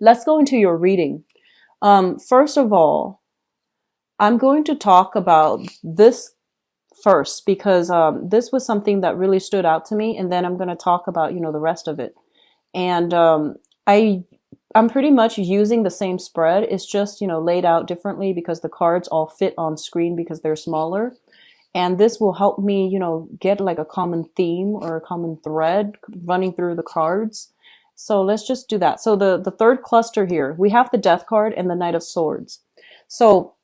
let's go into your reading. First of all, I'm going to talk about this first because this was something that really stood out to me, and then I'm going to talk about, the rest of it. And I I'm pretty much using the same spread. It's just, laid out differently because the cards all fit on screen because they're smaller. And this will help me, get like a common theme or a common thread running through the cards. So let's just do that. So the third cluster here, we have the Death card and the Knight of Swords. So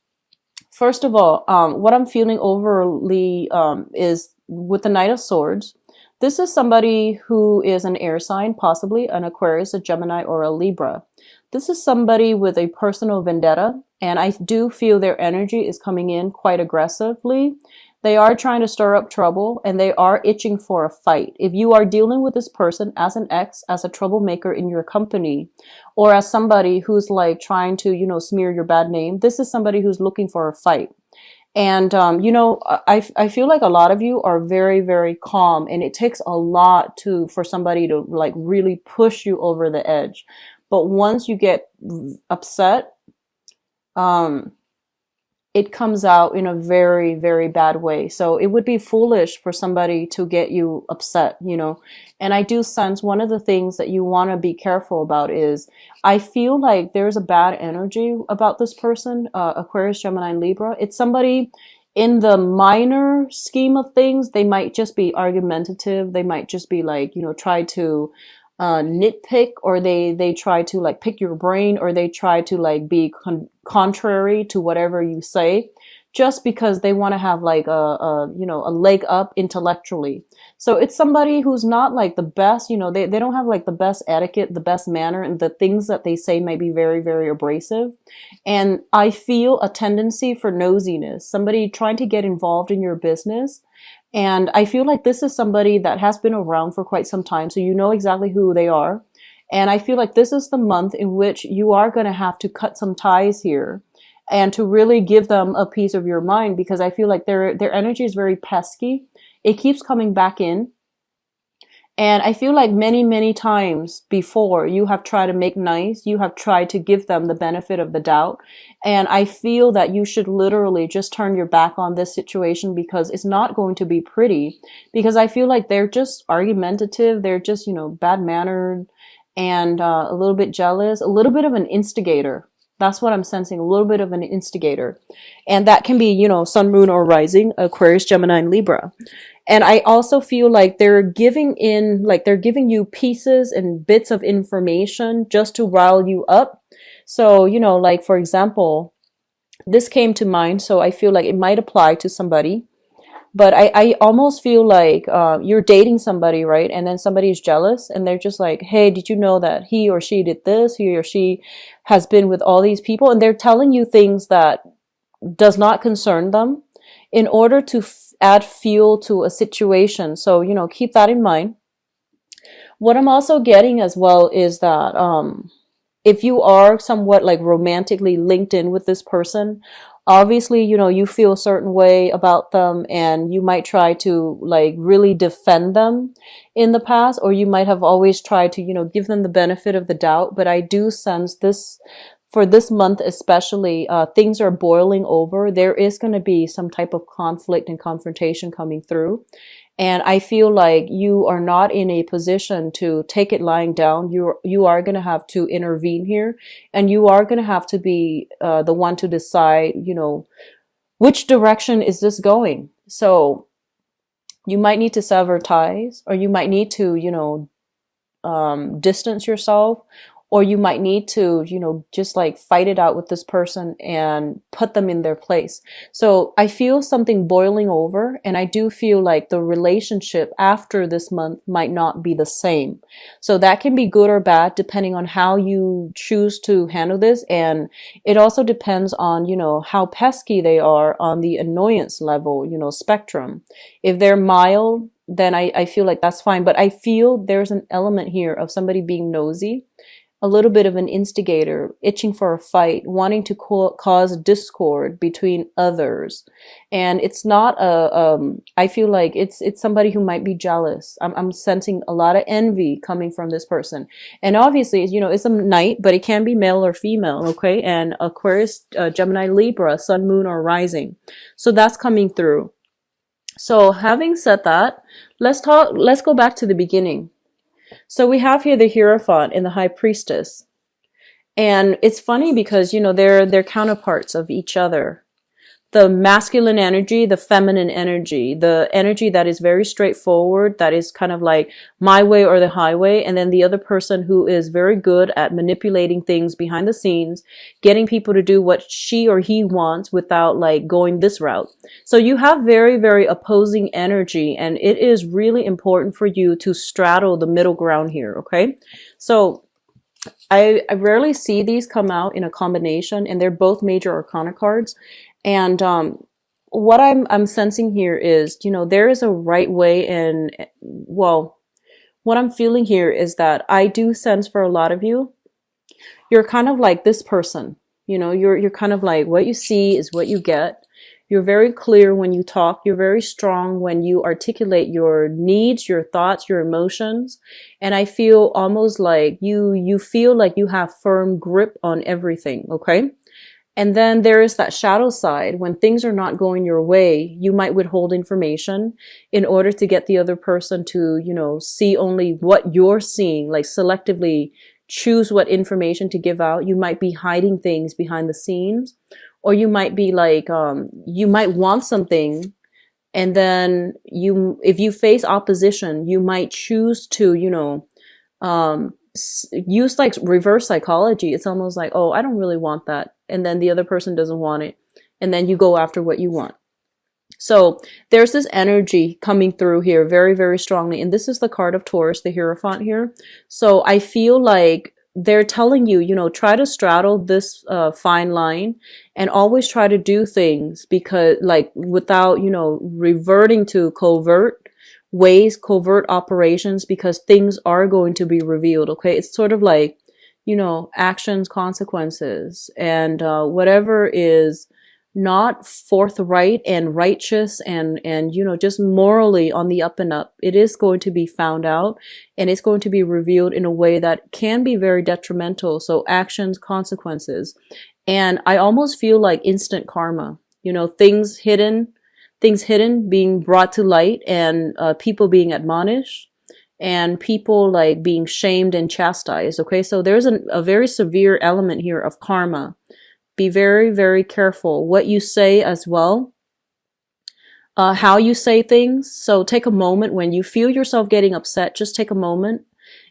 first of all, what I'm feeling overly is with the Knight of Swords. This is somebody who is an air sign, possibly an Aquarius, a Gemini, or a Libra. This is somebody with a personal vendetta, and I do feel their energy is coming in quite aggressively. They are trying to stir up trouble, and they are itching for a fight. If you are dealing with this person as an ex, as a troublemaker in your company, or as somebody who's like trying to, smear your bad name, this is somebody who's looking for a fight. And, I feel like a lot of you are very, very calm, and it takes a lot for somebody to like really push you over the edge. But once you get upset, um, it comes out in a very, very bad way. So it would be foolish for somebody to get you upset. And I do sense one of the things that you want to be careful about is I feel like there's a bad energy about this person, Aquarius, Gemini, and Libra. It's somebody in the minor scheme of things. They might just be argumentative. They might just be like, try to nitpick, or they try to like pick your brain, or they try to like be contrary to whatever you say, just because they want to have like a leg up intellectually. So it's somebody who's not like the best, they don't have like the best etiquette, the best manner, and the things that they say may be very, very abrasive. And I feel a tendency for nosiness, somebody trying to get involved in your business. And I feel like this is somebody that has been around for quite some time, so you know exactly who they are. And I feel like this is the month in which you are going to have to cut some ties here and to really give them a piece of your mind, because I feel like their energy is very pesky. It keeps coming back in. And I feel like many, many times before you have tried to make nice, you have tried to give them the benefit of the doubt. And I feel that you should literally just turn your back on this situation, because it's not going to be pretty. Because I feel like they're just argumentative. They're just, bad mannered and a little bit jealous, a little bit of an instigator. That's what I'm sensing, a little bit of an instigator. And that can be, sun, moon, or rising, Aquarius, Gemini, and Libra. And I also feel like they're giving you pieces and bits of information just to rile you up. So, like for example, this came to mind, so I feel like it might apply to somebody. But I almost feel like you're dating somebody, right? And then somebody is jealous, and they're just like, hey, did you know that he or she did this? He or she has been with all these people. And they're telling you things that does not concern them in order to add fuel to a situation. So, keep that in mind. What I'm also getting as well is that if you are somewhat like romantically linked in with this person, obviously, you feel a certain way about them, and you might try to like really defend them in the past, or you might have always tried to, give them the benefit of the doubt. But I do sense this for this month especially, things are boiling over. There is going to be some type of conflict and confrontation coming through. And I feel like you are not in a position to take it lying down. You are going to have to intervene here, and you are going to have to be the one to decide, which direction is this going. So you might need to sever ties, or you might need to, distance yourself, or you might need to, just like fight it out with this person and put them in their place. So I feel something boiling over, and I do feel like the relationship after this month might not be the same. So that can be good or bad depending on how you choose to handle this. And it also depends on, how pesky they are on the annoyance level, spectrum. If they're mild, then I feel like that's fine. But I feel there's an element here of somebody being nosy. a little bit of an instigator, itching for a fight, wanting to cause discord between others. And it's not I feel like it's somebody who might be jealous. I'm sensing a lot of envy coming from this person. And obviously, it's a night, but it can be male or female, okay? And Aquarius, Gemini, Libra, sun, moon, or rising. So that's coming through. So having said that, let's go back to the beginning. So we have here the Hierophant and the High Priestess. And it's funny because, they're counterparts of each other. The masculine energy, the feminine energy, the energy that is very straightforward, that is kind of like my way or the highway. And then the other person who is very good at manipulating things behind the scenes, getting people to do what she or he wants without like going this route. So you have very, very opposing energy, and it is really important for you to straddle the middle ground here. Okay. So I rarely see these come out in a combination, and they're both major arcana cards. And what I'm sensing here is, there is a right way, and well, what I'm feeling here is that I do sense for a lot of you, you're kind of like this person, you're kind of like what you see is what you get. You're very clear when you talk. You're very strong when you articulate your needs, your thoughts, your emotions. And I feel almost like you feel like you have firm grip on everything. Okay. And then there is that shadow side. When things are not going your way, you might withhold information in order to get the other person to, see only what you're seeing, like selectively choose what information to give out. You might be hiding things behind the scenes, or you might be like, you might want something. And then if you face opposition, you might choose to, use like reverse psychology. It's almost like, oh, I don't really want that. And then the other person doesn't want it. And then you go after what you want. So there's this energy coming through here very, very strongly. And this is the card of Taurus, the Hierophant here. So I feel like they're telling you, try to straddle this fine line and always try to do things because like without, reverting to covert ways, covert operations, because things are going to be revealed. Okay. It's sort of like, actions, consequences, and whatever is not forthright and righteous and just morally on the up and up, it is going to be found out, and it's going to be revealed in a way that can be very detrimental. So actions, consequences. And I almost feel like instant karma, things hidden being brought to light, and people being admonished, and people like being shamed and chastised. Okay. So there's a very severe element here of karma. Be very, very careful what you say as well. How you say things. So take a moment when you feel yourself getting upset, just take a moment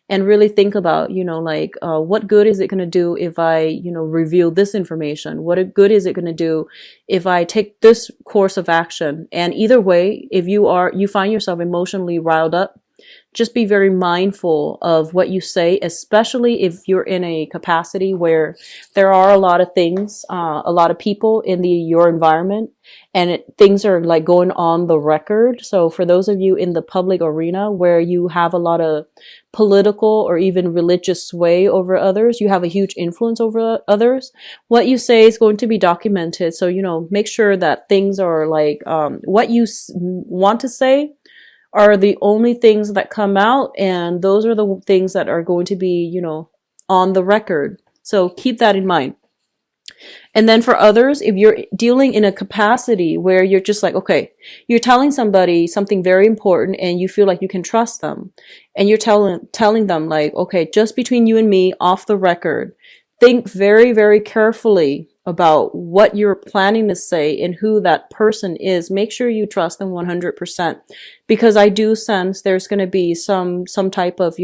and really think about, what good is it going to do if I, reveal this information? What good is it going to do if I take this course of action? And either way, if you find yourself emotionally riled up, just be very mindful of what you say, especially if you're in a capacity where there are a lot of things, a lot of people in your environment, and things are like going on the record. So for those of you in the public arena where you have a lot of political or even religious sway over others, you have a huge influence over others, what you say is going to be documented. So, make sure that things are like, what you want to say are the only things that come out, and those are the things that are going to be, on the record. So keep that in mind. And then for others, if you're dealing in a capacity where you're just like, okay, you're telling somebody something very important and you feel like you can trust them, and you're telling them like, okay, just between you and me, off the record, think very, very carefully about what you're planning to say and who that person is. Make sure you trust them 100%, because I do sense there's going to be some type of,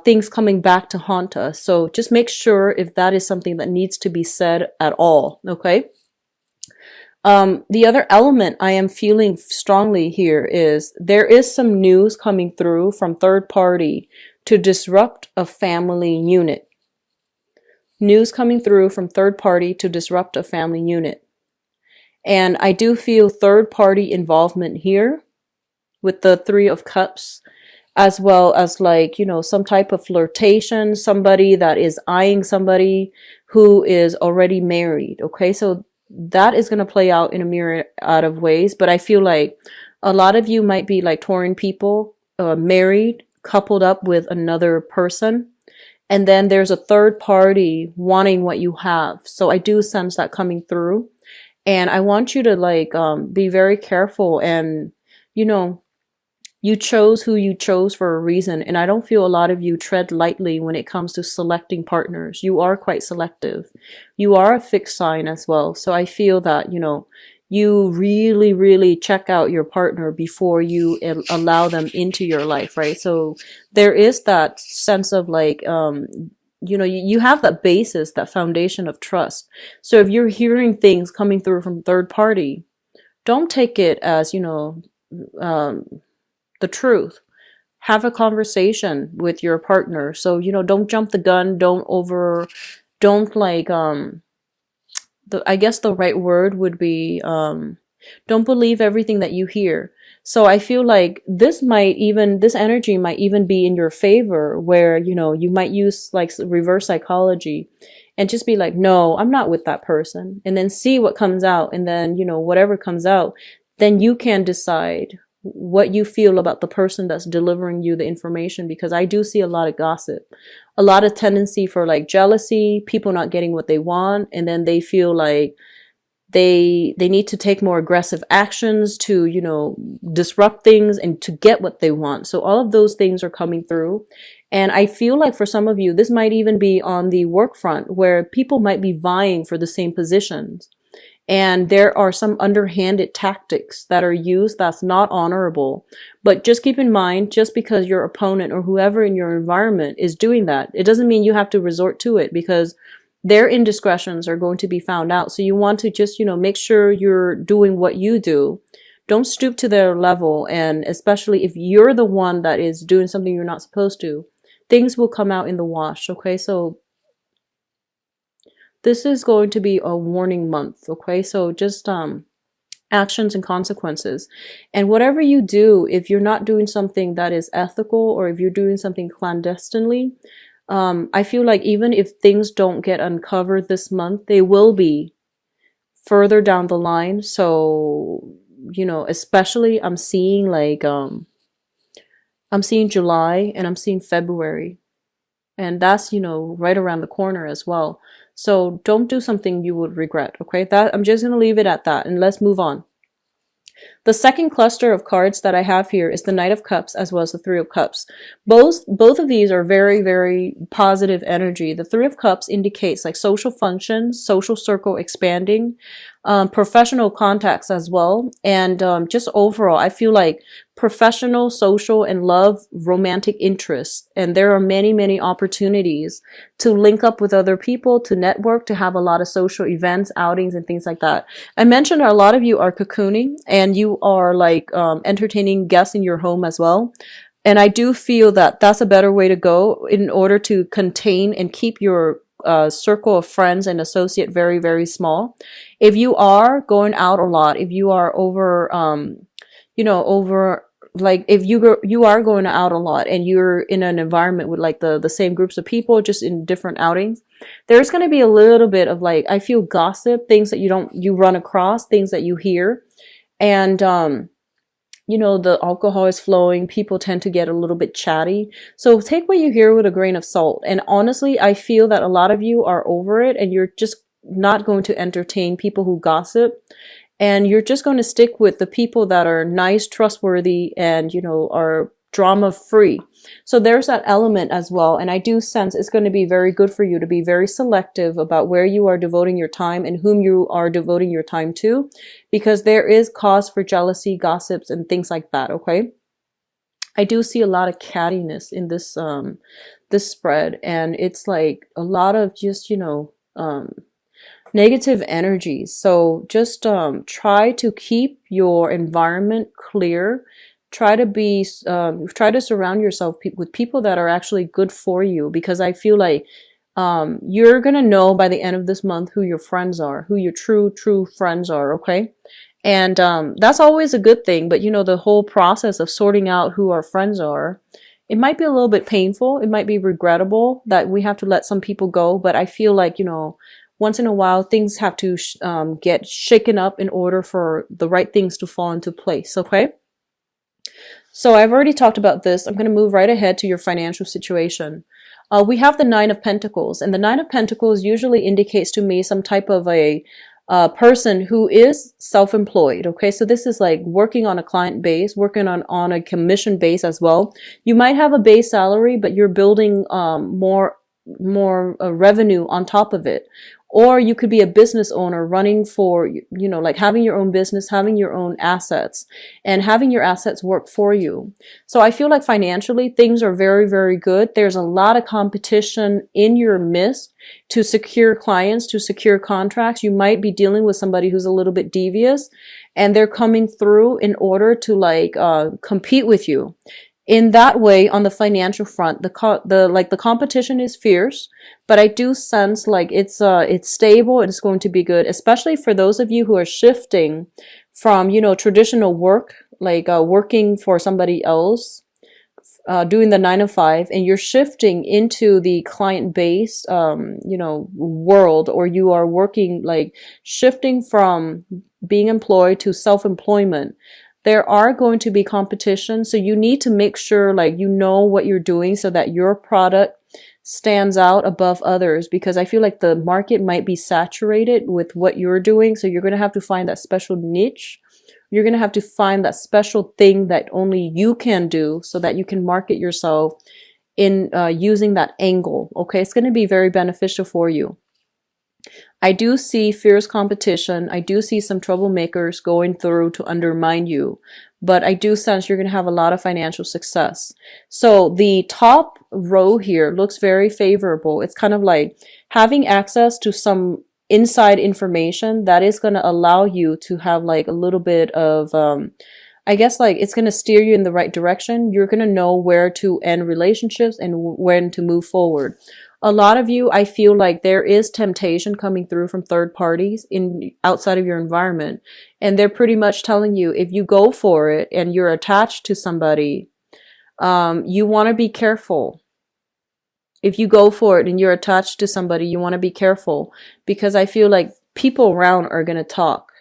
things coming back to haunt us. So just make sure if that is something that needs to be said at all. Okay. The other element I am feeling strongly here is there is some news coming through from third party to disrupt a family unit. News coming through from third party to disrupt a family unit. And I do feel third party involvement here with the Three of Cups. as well as like, some type of flirtation, somebody that is eyeing somebody who is already married. Okay. So that is going to play out in a myriad of ways. But I feel like a lot of you might be like Tauran people, married, coupled up with another person. And then there's a third party wanting what you have. So I do sense that coming through. And I want you to like, be very careful and, you know, you chose who you chose for a reason, and I don't feel a lot of you tread lightly when it comes to selecting partners. You are quite selective. You are a fixed sign as well. So I feel that, you really, really check out your partner before you allow them into your life, right? So there is that sense of like, you have that basis, that foundation of trust. So if you're hearing things coming through from third party, don't take it as, um, the truth. Have a conversation with your partner. So, don't jump the gun. Don't like, I guess the right word would be, don't believe everything that you hear. So I feel like this energy might even be in your favor where, you might use like reverse psychology and just be like, no, I'm not with that person. And then see what comes out. And then, whatever comes out, then you can decide what you feel about the person that's delivering you the information, because I do see a lot of gossip, a lot of tendency for like jealousy, people not getting what they want, and then they feel like they need to take more aggressive actions to, disrupt things and to get what they want. So all of those things are coming through. And I feel like for some of you, this might even be on the work front where people might be vying for the same positions. And there are some underhanded tactics that are used that's not honorable. But just keep in mind, just because your opponent or whoever in your environment is doing that, it doesn't mean you have to resort to it, because their indiscretions are going to be found out. So you want to just, make sure you're doing what you do. Don't stoop to their level. And especially if you're the one that is doing something you're not supposed to, things will come out in the wash. Okay. So this is going to be a warning month, okay? So just actions and consequences. And whatever you do, if you're not doing something that is ethical or if you're doing something clandestinely, I feel like even if things don't get uncovered this month, they will be further down the line. So, especially I'm seeing like, I'm seeing July and I'm seeing February. And that's, right around the corner as well. So don't do something you would regret, okay? I'm just going to leave it at that, and let's move on. The second cluster of cards that I have here is the Knight of Cups as well as the Three of Cups. Both of these are very, very positive energy. The Three of Cups indicates like social functions, social circle expanding, professional contacts as well. And just overall, I feel like professional, social, and love, romantic interests. And there are many, many opportunities to link up with other people, to network, to have a lot of social events, outings, and things like that. I mentioned a lot of you are cocooning and you are like entertaining guests in your home as well. And I do feel that that's a better way to go in order to contain and keep your circle of friends and associate very, very small. If you are going out a lot, if you are like if you are going out a lot and you're in an environment with like the same groups of people, just in different outings, there's going to be a little bit of like, I feel gossip, things that you run across, things that you hear. And the alcohol is flowing, people tend to get a little bit chatty. So take what you hear with a grain of salt. And honestly, I feel that a lot of you are over it and you're just not going to entertain people who gossip. And you're just going to stick with the people that are nice, trustworthy, and, are drama free. So there's that element as well. And I do sense it's going to be very good for you to be very selective about where you are devoting your time and whom you are devoting your time to, because there is cause for jealousy, gossips, and things like that. Okay. I do see a lot of cattiness in this, this spread. And it's like a lot of just, negative energies. So just try to keep your environment clear. Try to surround yourself with people that are actually good for you, because I feel like you're gonna know by the end of this month who your friends are, who your true friends are. Okay. And that's always a good thing. But the whole process of sorting out who our friends are It might be a little bit painful. It might be regrettable that we have to let some people go, but I feel like, once in a while, things have to get shaken up in order for the right things to fall into place. Okay. So I've already talked about this. I'm going to move right ahead to your financial situation. We have the Nine of Pentacles, and the Nine of Pentacles usually indicates to me some type of a person who is self-employed. Okay, so this is like working on a client base, working on a commission base as well. You might have a base salary, but you're building more revenue on top of it. Or you could be a business owner running for, like having your own business, having your own assets, and having your assets work for you. So I feel like financially things are very, very good. There's a lot of competition in your midst to secure clients, to secure contracts. You might be dealing with somebody who's a little bit devious, and they're coming through in order to compete with you. In that way, on the financial front, the competition is fierce, but I do sense like it's stable and it's going to be good, especially for those of you who are shifting from, traditional work, like working for somebody else, doing the 9 to 5, and you're shifting into the client-based, world, or you are working, like shifting from being employed to self-employment. There are going to be competition, so you need to make sure like you know what you're doing so that your product stands out above others, because I feel like the market might be saturated with what you're doing. So you're going to have to find that special niche. You're going to have to find that special thing that only you can do so that you can market yourself in using that angle. Okay, it's going to be very beneficial for you. I do see fierce competition. I do see some troublemakers going through to undermine you, but I do sense you're going to have a lot of financial success. So the top row here looks very favorable. It's kind of like having access to some inside information that is going to allow you to have like a little bit of, I guess like it's going to steer you in the right direction. You're going to know where to end relationships and when to move forward. A lot of you, I feel like there is temptation coming through from third parties outside of your environment. And they're pretty much telling you, if you go for it and you're attached to somebody, you want to be careful. If you go for it and you're attached to somebody, you want to be careful, because I feel like people around are going to talk.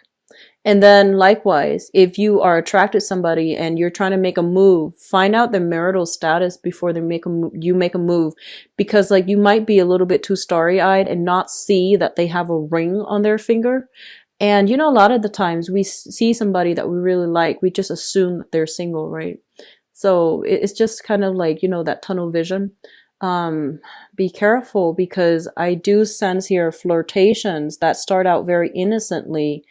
And then likewise, if you are attracted to somebody and you're trying to make a move, find out their marital status before you make a move, because like you might be a little bit too starry-eyed and not see that they have a ring on their finger. And a lot of the times we see somebody that we really like, we just assume that they're single, right? So it's just kind of like, that tunnel vision. Be careful, because I do sense here flirtations that start out very innocently.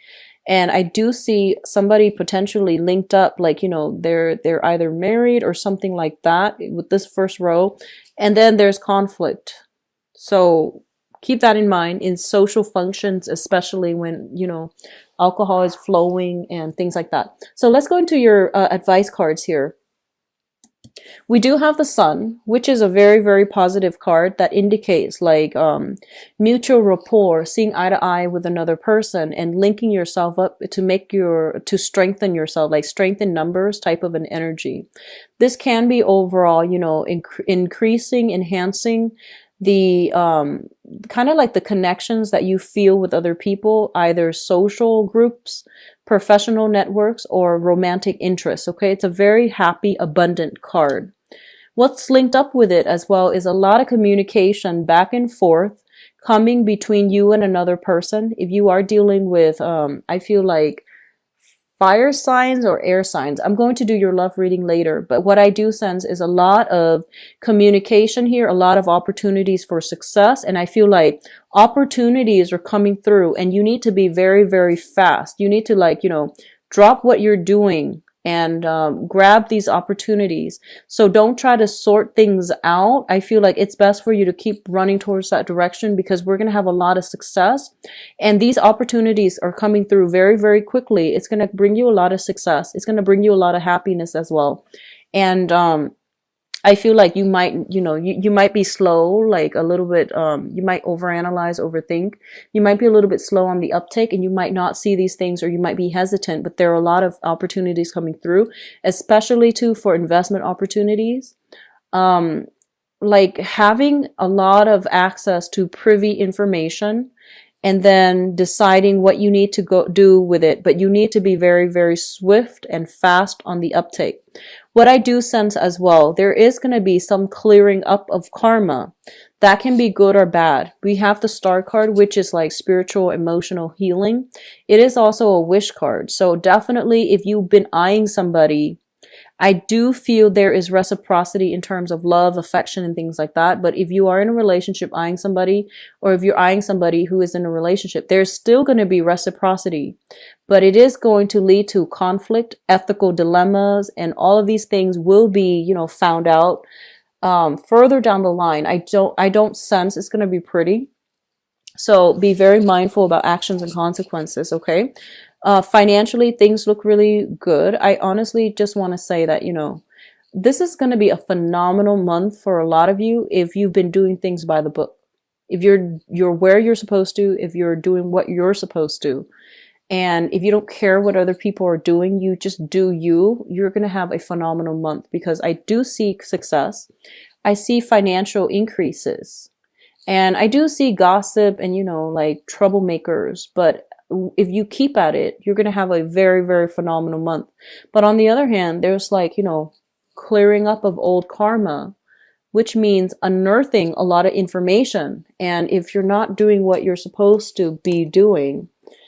And I do see somebody potentially linked up, like, they're either married or something like that with this first row. And then there's conflict. So keep that in mind in social functions, especially when, alcohol is flowing and things like that. So let's go into your advice cards here. We do have the Sun, which is a very, very positive card that indicates like mutual rapport, seeing eye to eye with another person and linking yourself up to strengthen yourself, like strength in numbers type of an energy. This can be overall, increasing, enhancing the kind of like the connections that you feel with other people, either social groups, professional networks, or romantic interests. Okay, it's a very happy, abundant card. What's linked up with it as well is a lot of communication back and forth coming between you and another person. If you are dealing with, I feel like fire signs or air signs. I'm going to do your love reading later, but what I do sense is a lot of communication here, a lot of opportunities for success. And I feel like opportunities are coming through and you need to be very, very fast. You need to drop what you're doing and grab these opportunities. So don't try to sort things out. I feel like it's best for you to keep running towards that direction, because we're going to have a lot of success. And these opportunities are coming through very, very quickly. It's going to bring you a lot of success. It's going to bring you a lot of happiness as well. And I feel like you might, you might be slow, like a little bit, you might overanalyze, overthink. You might be a little bit slow on the uptake and you might not see these things, or you might be hesitant, but there are a lot of opportunities coming through, especially too for investment opportunities. Um, like having a lot of access to privy information and then deciding what you need to go do with it. But you need to be very, very swift and fast on the uptake. What I do sense as well, there is going to be some clearing up of karma. That can be good or bad. We have the star card, which is like spiritual, emotional healing. It is also a wish card. So definitely if you've been eyeing somebody, I do feel there is reciprocity in terms of love, affection, and things like that. But if you are in a relationship eyeing somebody, or if you're eyeing somebody who is in a relationship, there's still going to be reciprocity. But it is going to lead to conflict, ethical dilemmas, and all of these things will be, found out further down the line. I don't sense it's going to be pretty. So be very mindful about actions and consequences, okay? Financially, things look really good. I honestly just want to say that, this is going to be a phenomenal month for a lot of you if you've been doing things by the book. If you're where you're supposed to, if you're doing what you're supposed to, and if you don't care what other people are doing, you just do you, you're going to have a phenomenal month because I do see success. I see financial increases. And I do see gossip and, like troublemakers, but if you keep at it, you're going to have a very, very phenomenal month. But on the other hand, there's like, clearing up of old karma, which means unearthing a lot of information. And if you're not doing what you're supposed to be doing,